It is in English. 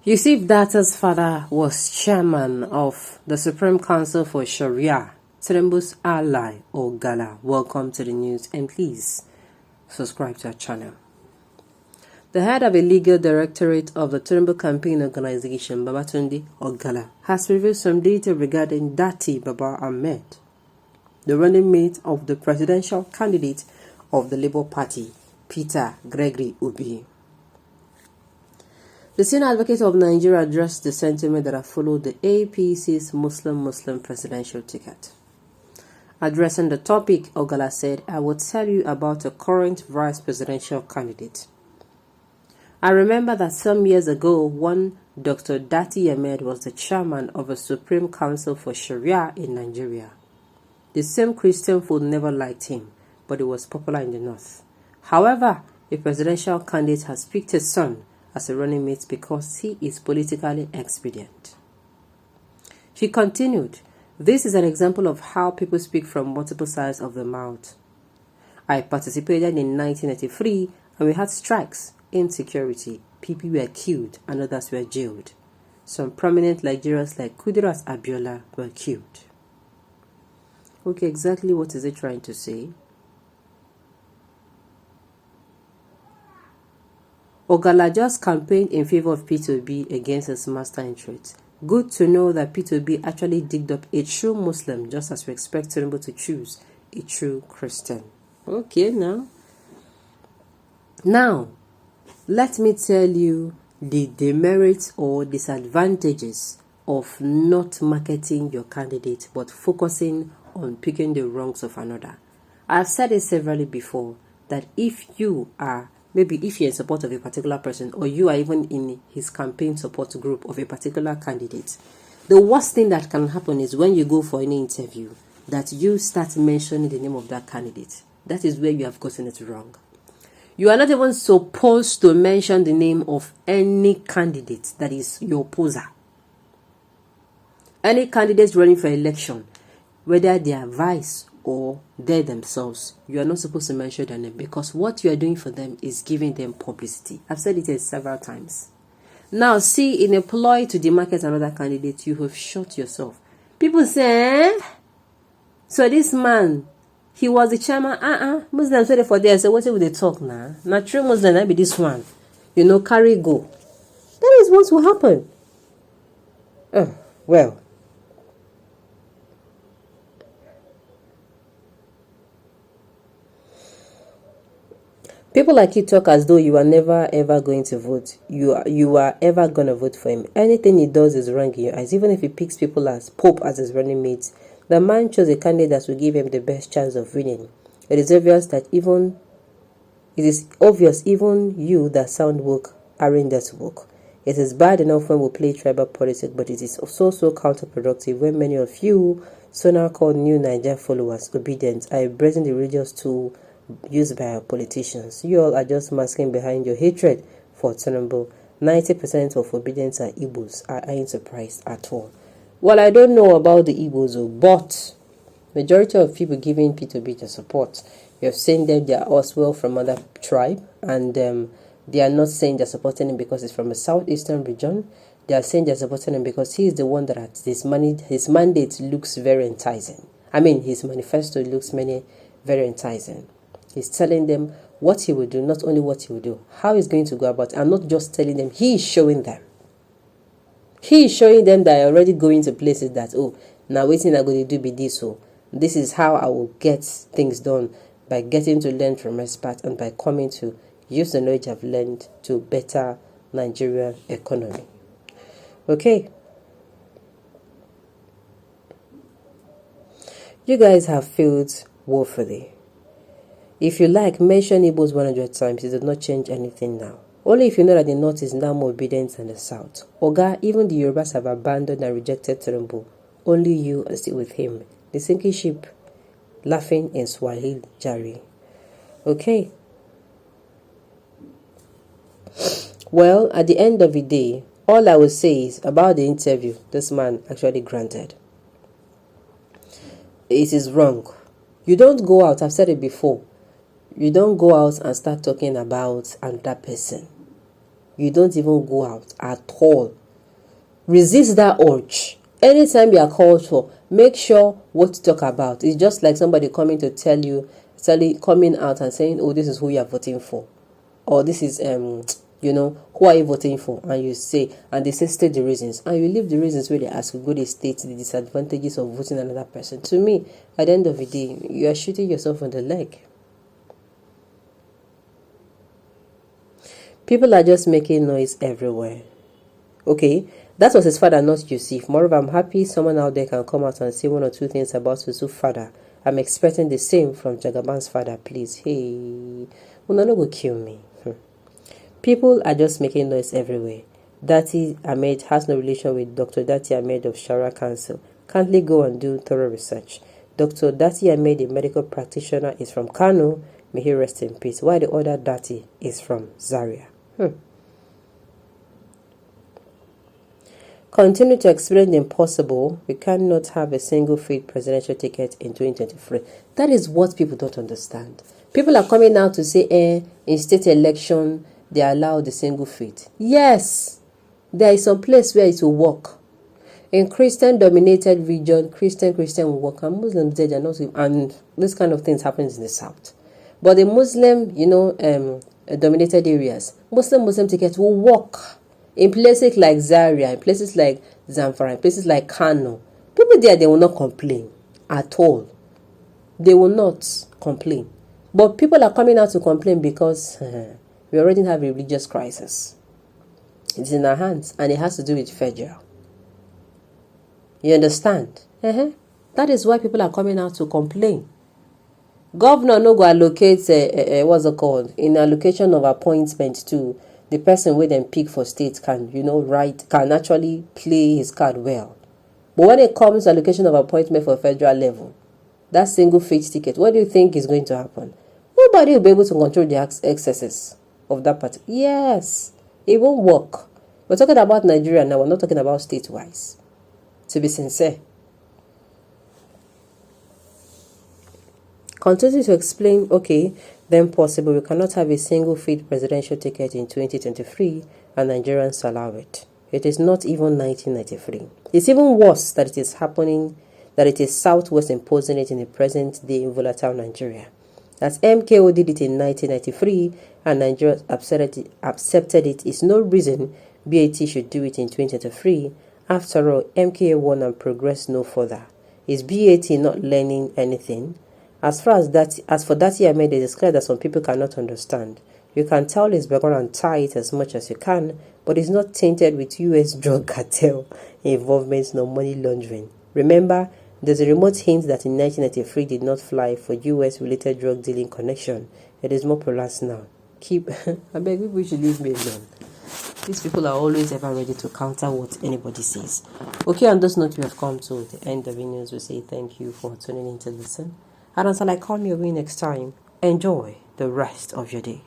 Yusuf Datta's father was chairman of the Supreme Council for Sharia, Tinubu's ally Ogala. Welcome to the news and please subscribe to our channel. The head of a legal directorate of the Tinubu campaign organization, Babatunde Ogala, has revealed some data regarding Datti Baba Ahmed, the running mate of the presidential candidate of the Labour Party, Peter Gregory Obi. The senior advocate of Nigeria addressed the sentiment that have followed the APC's Muslim presidential ticket. Addressing the topic, Ogala said, "I will tell you about a current vice presidential candidate. I remember that some years ago, one Dr. Datti Ahmed was the chairman of a Supreme Council for Sharia in Nigeria. The same Christian food never liked him, but he was popular in the north. However, a presidential candidate has picked his son as a running mate because he is politically expedient." She continued, "This is an example of how people speak from multiple sides of the mouth. I participated in 1983 and we had strikes, insecurity, people were killed and others were jailed. Some prominent Nigerians like Kudirat Abiola were killed." Okay, exactly what is it trying to say? Ogala just campaigned in favor of P2B against his master interests. Good to know that P2B actually digged up a true Muslim, just as we expect Tinubu to choose a true Christian. Okay, now, let me tell you the demerits or disadvantages of not marketing your candidate but focusing on picking the wrongs of another. I've said it severally before that if you're in support of a particular person or you are even in his campaign support group of a particular candidate, the worst thing that can happen is when you go for any interview that you start mentioning the name of that candidate. That is where you have gotten it wrong. You are not even supposed to mention the name of any candidate that is your opposer. Any candidates running for election, whether they are vice or they themselves, you are not supposed to mention their name because what you are doing for them is giving them publicity. I've said it several times. Now, see, in a ploy to demarket another candidate, you have shot yourself. People say, so this man, he was the chairman. Muslims ready for this. So what will they talk now? Not true Muslim, I be this one. Carry go. That is what will happen. Well. People like you talk as though you are never ever going to vote. You are ever going to vote for him. Anything he does is wrong in your eyes. Even if he picks people as Pope as his running mates, the man chose a candidate that will give him the best chance of winning. It is obvious even you that sound woke aren't that woke. It is bad enough when we play tribal politics, but it is also so counterproductive when many of you, so now called new Niger followers, obedient, are embracing the religious tool used by our politicians. You all are just masking behind your hatred for Tinubu. 90% of obedience are Igbos. I ain't surprised at all. Well, I don't know about the Igbos, but majority of people giving P2B their support, you have seen them, they are also from other tribe, and they are not saying they're supporting him because it's from a southeastern region. They are saying they're supporting him because he is the one that has his mandate looks very enticing. I mean, his manifesto looks very enticing. He's telling them what he will do, not only what he will do, how he's going to go about it, and not just telling them, he is showing them. He is showing them that are already going to places that, now waiting I'm going to do be this, so this is how I will get things done, by getting to learn from experts and by coming to use the knowledge I've learned to better Nigerian economy. Okay. You guys have failed woefully. If you like, mention Igbos 100 times. It does not change anything now. Only if you know that the North is now more obedient than the South. Oga, even the Yorubas have abandoned and rejected Tinubu. Only you are still with him. The sinking ship, laughing in Swahili Jari. Okay. Well, at the end of the day, all I will say is about the interview this man actually granted. It is wrong. You don't go out, I've said it before, you don't go out and start talking about another person. you don't even go out at all. Resist that urge. Anytime you are called for, make sure what to talk about. It's just like somebody coming to tell you, coming out and saying, oh, this is who you are voting for, or this is who are you voting for, and you say, and they say state the reasons, and you leave the reasons where they ask you, go they state the disadvantages of voting another person. To me, at the end of the day, you are shooting yourself in the leg. People are just making noise everywhere. Okay, that was his father, not Yusuf. Moreover, I'm happy someone out there can come out and say one or two things about Yusuf's father. I'm expecting the same from Jagaban's father, please. Hey, Una no go kill me. People are just making noise everywhere. Dati Ahmed has no relation with Dr. Dati Ahmed of Shara Council. Kindly go and do thorough research. Dr. Dati Ahmed, a medical practitioner, is from Kano. May he rest in peace. While the other Dati is from Zaria. Continue to explain the impossible. We cannot have a single free presidential ticket in 2023. That is what people don't understand. People are coming out to say, in state election, they allow the single faith. Yes, there is some place where it will work. In Christian-dominated region, Christian will work, and Muslims they are not, and this kind of things happens in the south. But the Muslim, dominated areas, Muslim tickets will work in places like Zaria, in places like Zamfara, in places like Kano. People there, they will not complain at all. They will not complain. But people are coming out to complain because we already have a religious crisis. It's in our hands, and it has to do with federal. You understand? That is why people are coming out to complain. Governor no go allocate what's it called? In allocation of appointment to the person where them pick for state can can actually play his card well. But when it comes to allocation of appointment for federal level, that single faith ticket, what do you think is going to happen? Nobody will be able to control the excesses of that party. Yes, it won't work. We're talking about Nigeria now. We're not talking about state-wise. To be sincere. Continue to explain, okay, then possible. We cannot have a single faith presidential ticket in 2023 and Nigerians allow it. It is not even 1993. It's even worse that it is happening, that it is Southwest imposing it in the present day volatile Nigeria. As MKO did it in 1993 and Nigeria accepted it, is no reason BAT should do it in 2023. After all, MKO won and progressed no further. Is BAT not learning anything? As for Dati Ahmed, it is clear that some people cannot understand. You can tell his background and tie it as much as you can, but it's not tainted with US drug cartel involvement nor money laundering. Remember, there's a remote hint that in 1993 did not fly for US-related drug dealing connection. It is more pronounced now. I beg you, should leave me alone. These people are always ever ready to counter what anybody says. Okay, on this note, we have come to the end of the news. We say thank you for tuning in to listen. And until I come your way next time, enjoy the rest of your day.